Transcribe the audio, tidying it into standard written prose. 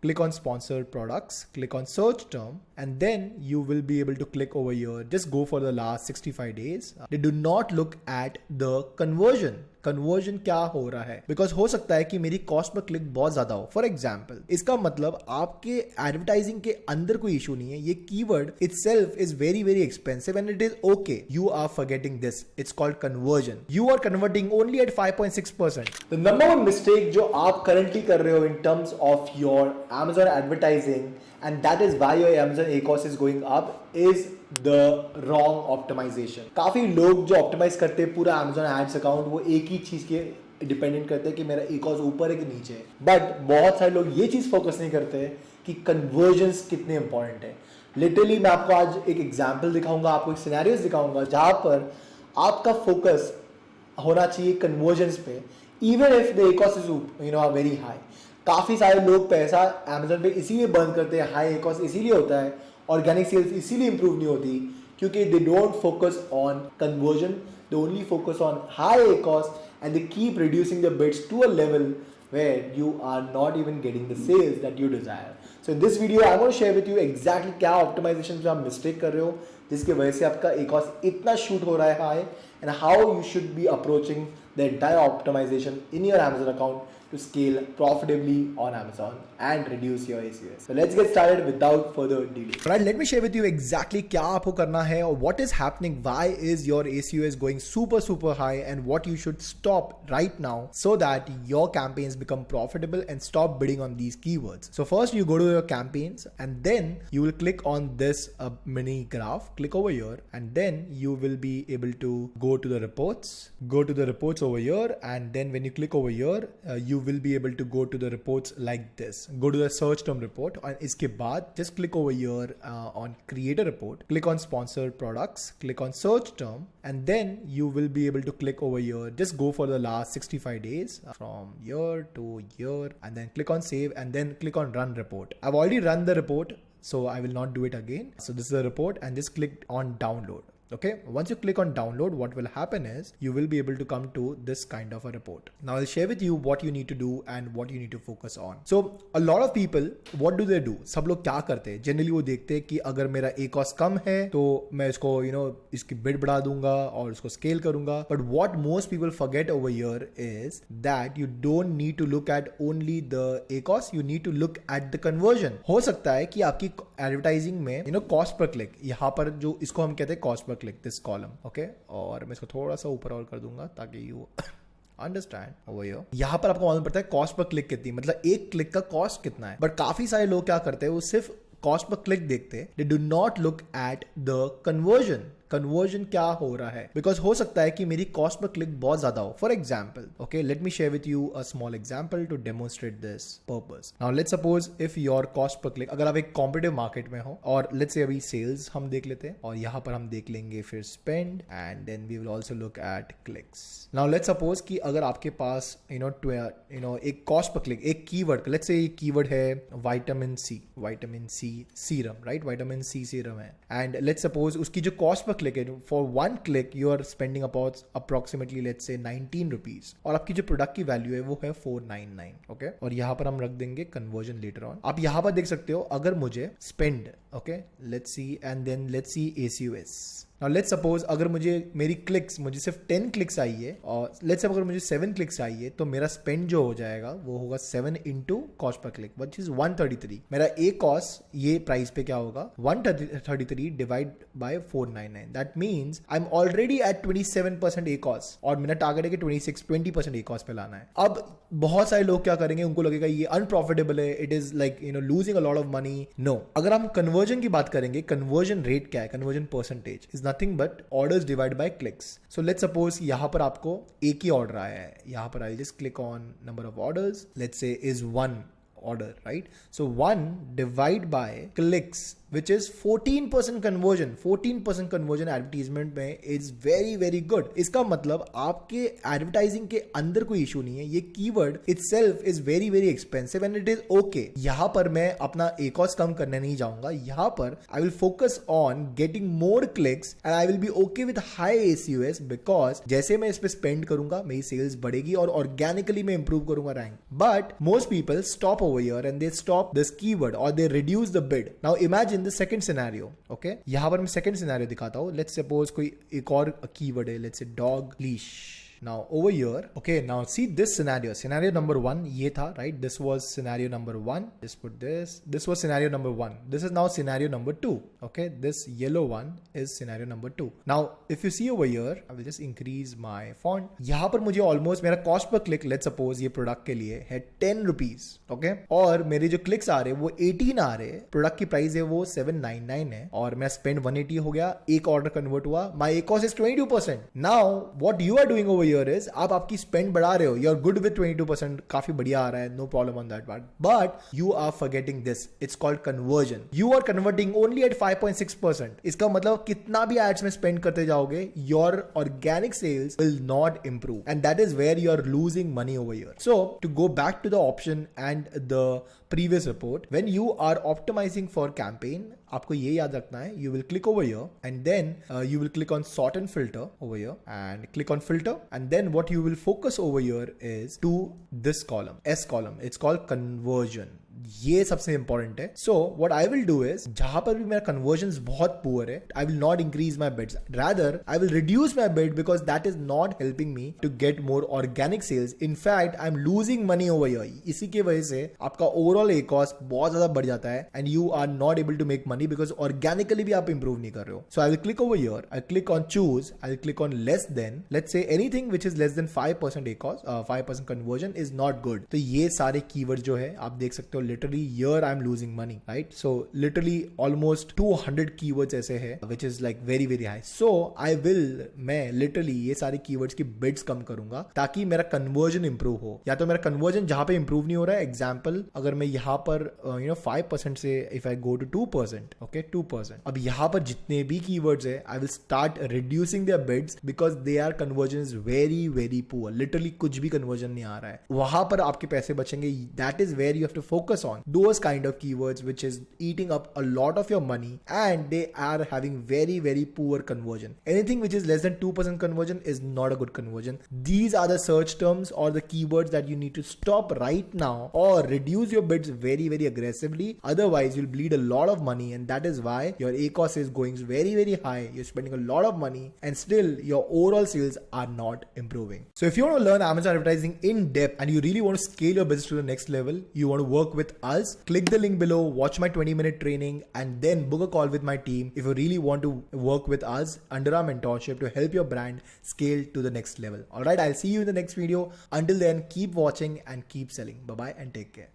Click on sponsored products, click on search term, and then you will be able to click over here. Just go for the last 65 days. They do not look at the conversion. Conversion क्या हो रहा है, because हो सकता है कि मेरी cost per click बहुत ज्यादा हो. फॉर एग्जाम्पल, इसका मतलब आपके एडवर्टाइजिंग के अंदर कोई इशू नहीं है. ये keyword itself is very very expensive and it is okay. You are forgetting this. It's called conversion. You are converting only at 5.6%. The number one mistake जो आप करंटली कर रहे हो in terms of your Amazon advertising, and that is why your Amazon ACOS is going up, is the wrong optimization. काफी लोग जो optimise करते हैं पूरा Amazon एड्स अकाउंट, वो एक ही चीज के डिपेंडेंट करते हैं कि मेरा ACOS ऊपर है कि नीचे है. बट बहुत सारे लोग ये चीज फोकस नहीं करते कि कन्वर्जन्स कितने इंपॉर्टेंट है. लिटरली मैं आपको आज एक एग्जाम्पल दिखाऊंगा, आपको एक सिनेरियोस दिखाऊंगा जहां पर आपका फोकस होना चाहिए कन्वर्जन्स पे, even if the ACOS is very high. काफ़ी सारे लोग पैसा Amazon पे इसीलिए बर्न करते हैं, हाई ACOS इसीलिए होता है, ऑर्गेनिक सेल्स इसीलिए इंप्रूव नहीं होती, क्योंकि they don't focus on conversion, they only focus on high ACOS and they keep reducing the bids to a level where you are not even getting the sales that you desire. So in this video I want to share with you exactly क्या optimization में आप mistake कर रहे हो जिसकी वजह से आपका ACOS इतना शूट हो रहा है high, and how you should be approaching the entire optimization in your Amazon account to scale profitably on Amazon and reduce your ACOS. So let's get started without further delay. Right, let me share with you exactly क्या आपको करना है और what is happening, why is your ACOS going super high, and what you should stop right now so that your campaigns become profitable and stop bidding on these keywords. So first you go to your campaigns and then you will click on this mini graph, click over here, and then you will be able to go to the reports, over here, and then when you click over here you will be able to go to the reports like this. Go to the search term report and इसके बाद just click over here on create a report, click on sponsored products, click on search term, and then you will be able to click over here. Just go for the last 65 days from here to here, and then click on save, and then click on run report. I've already run the report, so I will not do it again. So this is the report, and just click on download. Okay, once you click on download, what will happen is you will be able to come to this kind of a report. Now I'll share with you what you need to do and what you need to focus on. So a lot of people, what do they do? सब लोग क्या करते हैं? Generally वो देखते हैं कि अगर मेरा ACOS कम है तो मैं इसको इसकी बिड बढ़ा दूंगा और इसको स्केल करूंगा. But what most people forget over here is that you don't need to look at only the ACOS, you need to look at the conversion. हो सकता है कि आपकी एडवर्टाइजिंग में कॉस्ट पर क्लिक, यहाँ पर जो इसको हम कहते हैं cost per click, this column. Okay, और मैं इसको थोड़ा सा ऊपर और कर दूंगा ताकि यू अंडरस्टैंड ओवर हियर. यहाँ पर आपको मालूम पड़ता है कॉस्ट पर क्लिक कितनी, मतलब एक क्लिक का कॉस्ट कितना है. बट काफी सारे लोग क्या करते हैं, वो सिर्फ कॉस्ट पर क्लिक देखते हैं. They do not look at the conversion. Conversion क्या हो रहा है, बिकॉज हो सकता है कि मेरी कॉस्ट पर क्लिक बहुत ज्यादा हो. For example, okay, let me share with you a small example to demonstrate this purpose. Now let's suppose if your cost per click, अगर आप एक कॉम्पिटिटिव मार्केट में हो, और लेट्स से अभी सेल्स हम देख लेते हैं, और यहाँ पर हम देख लेंगे फिर spend, and then we will also look at clicks. Now let's suppose कि अगर आपके पास एक कॉस्ट पर क्लिक, एक कीवर्ड, लेट्स से ये कीवर्ड है vitamin C serum, right, vitamin C serum है, एंड लेट्स सपोज उसकी जो कॉस्ट पर क्लिक है, for one click you are spending about approximately let's say 19 rupees, और आपकी जो प्रोडक्ट की वैल्यू है वो है 499. ओके, और यहां पर हम रख देंगे कन्वर्जन लेटर ऑन. आप यहां पर देख सकते हो अगर मुझे spend, okay, let's see, and then let's see ACOS. Now let's suppose अगर मेरी क्लिक्स मुझे सिर्फ 10 क्लिक्स आई है, और लेट्स अगर मुझे 7 क्लिक्स आई है, तो मेरा स्पेंड जो हो जाएगा वो होगा 7 into cost per click, which is 133. मेरा ACOS ये प्राइस पे क्या होगा, 133 divide by 499. That means I am already at 27% ACOS, और मेरा टारगेट है कि 20% ACOS पे लाना है. अब बहुत सारे लोग क्या करेंगे, उनको लगेगा ये अनप्रॉफिटेबल है, it is like losing a lot of money. No, अगर हम कन्वर्जन की बात करेंगे, कन्वर्जन रेट क्या है, conversion percentage is nothing but orders divided by clicks. So let's suppose यहाँ पर आपको एक ही ऑर्डर आया है, यहाँ पर I'll just click on number of orders, let's say is 1 order, right? So 1 divide by clicks which is 14% conversion. 14% conversion advertisement में is very very good. इसका मतलब आपके advertising के अंदर कोई issue नहीं है. ये keyword itself is very very expensive and it is okay. यहाँ पर मैं अपना ACOS कम करने नहीं जाऊंगा. यहाँ पर I will focus on getting more clicks and I will be okay with high ACOS because जैसे मैं इस पे spend करूंगा मेरी sales बढ़ेगी और organically मैं improve करूंगा rank. But most people stop over here and they stop this keyword or they reduce the bid. Now imagine the second scenario. Okay, यहाँ पर मैं second scenario दिखाता हूँ. Let's suppose कोई एक और keyword है. Let's say dog leash. Now over here, okay, now see this scenario number 1 ये था, right? This was scenario number 1. Just put this was scenario number 1. This is now scenario number 2. Okay, this yellow one is scenario number 2. Now if you see over here, I will just increase my font. यहाँ पर मुझे almost मेरा cost per click, let's suppose ये product के लिए है 10 rupees. Okay, और मेरे जो clicks आ रहे हैं वो 18 आ रहे हैं. Product की price है वो 799 है और मेरा spend 180 हो गया. एक order convert हुआ. My ACOS is 22%. Now what you are doing over here is आप आपकी spend बढ़ा रहे हो. You are good with 22%. काफी बढ़िया आ रहा है. No problem on that part. But you are forgetting this. It's called conversion. You are converting only at 5.6%. इसका मतलब कितना भी ads में spend करते जाओगे, your organic sales will not improve. And that is where you are losing money over here. So to go back to the option and the previous report, when you are optimizing for campaign, आपको ये याद रखना है, you will click over here and then you will click on sort and filter over here and click on filter and then what you will focus over here is to this column, S column. It's called conversion. ये सबसे important है. So what I will do is जहां पर भी मेरा conversion बहुत poor है, I will not increase my bids, rather I will reduce my bid because that is not helping me to get more organic sales. In fact I am losing money over here. इसी की वजह से आपका overall ACOS बहुत ज्यादा बढ़ जाता है and you are not able to make money because organically भी आप इंप्रूव नहीं कर रहे हो. So I will click over here, I click on choose, I will click on less than, let's say anything which is less than 5% ACOS, 5% conversion is not good. तो ये सारे keyword जो है आप देख सकते हो, literally here I'm losing money, right? So literally almost 200 keywords ऐसे है which is like very very high. So मैं literally ये सारे keywords की bids कम करूंगा ताकि मेरा conversion improve हो. या तो मेरा conversion जहां पे improve नहीं हो रहा है, example अगर मैं यहाँ पर 5% से if I go to 2%, okay 2%, अब यहाँ पर जितने भी keywords है I will start reducing their bids because their conversion is very very poor. Literally कुछ भी conversion नहीं आ रहा है. वहां पर आपके पैसे बचेंगे. That is where you have to focus on those kind of keywords which is eating up a lot of your money and they are having very very poor conversion. Anything which is less than 2% conversion is not a good conversion. These are the search terms or the keywords that you need to stop right now or reduce your bids very very aggressively, otherwise you'll bleed a lot of money and that is why your ACOS is going very very high. You're spending a lot of money and still your overall sales are not improving. So if you want to learn Amazon advertising in depth and you really want to scale your business to the next level, you want to work with us, click the link below, watch my 20-minute training and then book a call with my team if you really want to work with us under our mentorship to help your brand scale to the next level. Alright, I'll see you in the next video. Until then, keep watching and keep selling. Bye bye and take care.